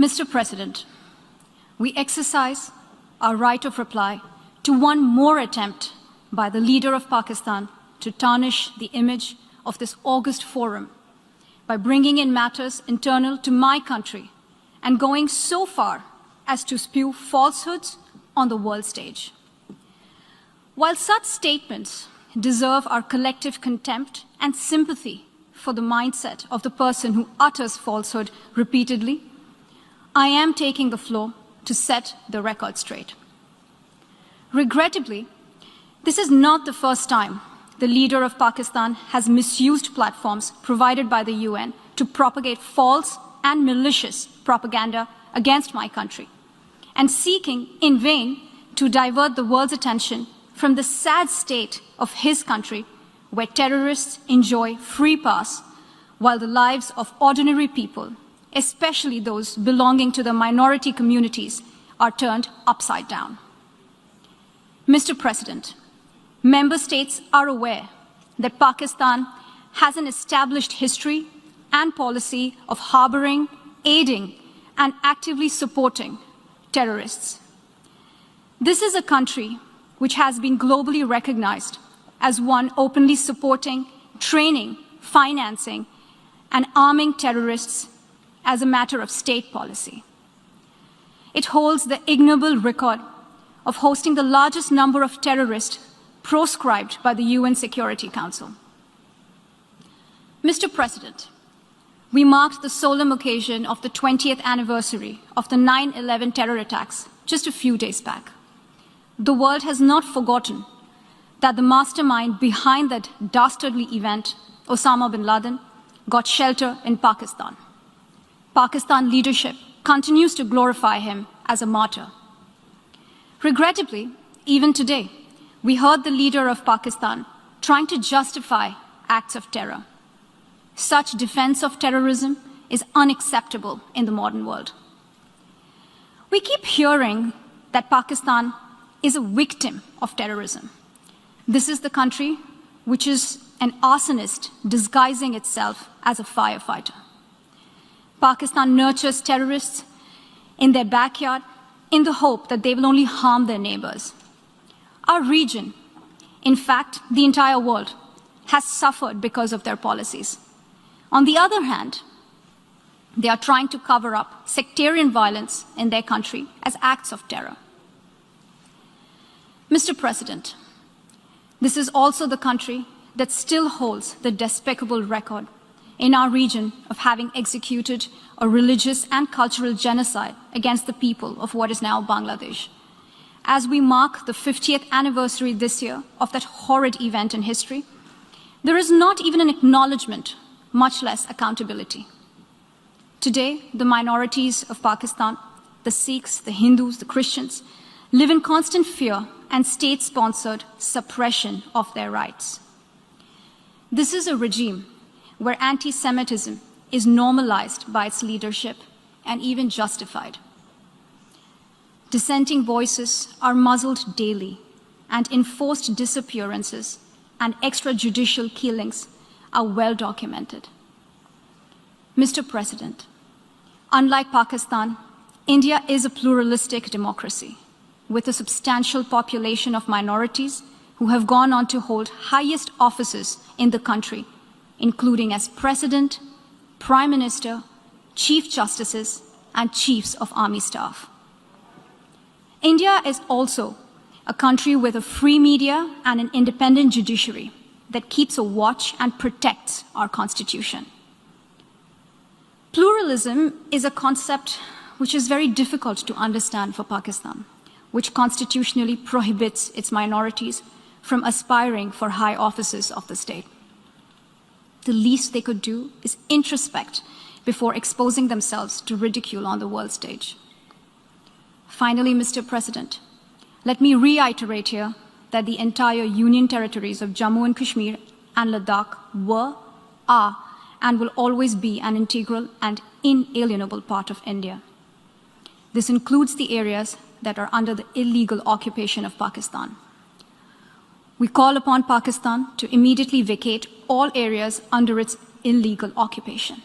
Mr. President, we exercise our right of reply to one more attempt by the leader of Pakistan to tarnish the image of this august forum by bringing in matters internal to my country and going so far as to spew falsehoods on the world stage. While such statements deserve our collective contempt and sympathy for the mindset of the person who utters falsehood repeatedly, I am taking the floor to set the record straight. Regrettably, this is not the first time the leader of Pakistan has misused platforms provided by the UN to propagate false and malicious propaganda against my country, and seeking in vain to divert the world's attention from the sad state of his country, where terrorists enjoy free pass while the lives of ordinary people, especially those belonging to the minority communities, are turned upside down. Mr. President, member states are aware that Pakistan has an established history and policy of harboring, aiding, and actively supporting terrorists. This is a country which has been globally recognized as one openly supporting, training, financing, and arming terrorists as a matter of state policy. It holds the ignoble record of hosting the largest number of terrorists proscribed by the UN Security Council. Mr. President, we marked the solemn occasion of the 20th anniversary of the 9/11 terror attacks just a few days back. The world has not forgotten that the mastermind behind that dastardly event, Osama bin Laden, got shelter in Pakistan. Pakistan leadership continues to glorify him as a martyr. Regrettably, even today, we heard the leader of Pakistan trying to justify acts of terror. Such defense of terrorism is unacceptable in the modern world. We keep hearing that Pakistan is a victim of terrorism. This is the country which is an arsonist disguising itself as a firefighter. Pakistan nurtures terrorists in their backyard in the hope that they will only harm their neighbors. Our region, in fact, the entire world, has suffered because of their policies. On the other hand, they are trying to cover up sectarian violence in their country as acts of terror. Mr. President, this is also the country that still holds the despicable record in our region of having executed a religious and cultural genocide against the people of what is now Bangladesh. As we mark the 50th anniversary this year of that horrid event in history, there is not even an acknowledgement, much less accountability. Today, the minorities of Pakistan, the Sikhs, the Hindus, the Christians, live in constant fear and state-sponsored suppression of their rights. This is a regime where anti-Semitism is normalized by its leadership and even justified. Dissenting voices are muzzled daily, and enforced disappearances and extrajudicial killings are well documented. Mr. President, unlike Pakistan, India is a pluralistic democracy with a substantial population of minorities who have gone on to hold highest offices in the country, including as President, Prime Minister, Chief Justices, and Chiefs of Army Staff. India is also a country with a free media and an independent judiciary that keeps a watch and protects our Constitution. Pluralism is a concept which is very difficult to understand for Pakistan, which constitutionally prohibits its minorities from aspiring for high offices of the state. The least they could do is introspect before exposing themselves to ridicule on the world stage. Finally, Mr. President, let me reiterate here that the entire Union territories of Jammu and Kashmir and Ladakh were, are, and will always be an integral and inalienable part of India. This includes the areas that are under the illegal occupation of Pakistan. We call upon Pakistan to immediately vacate all areas under its illegal occupation.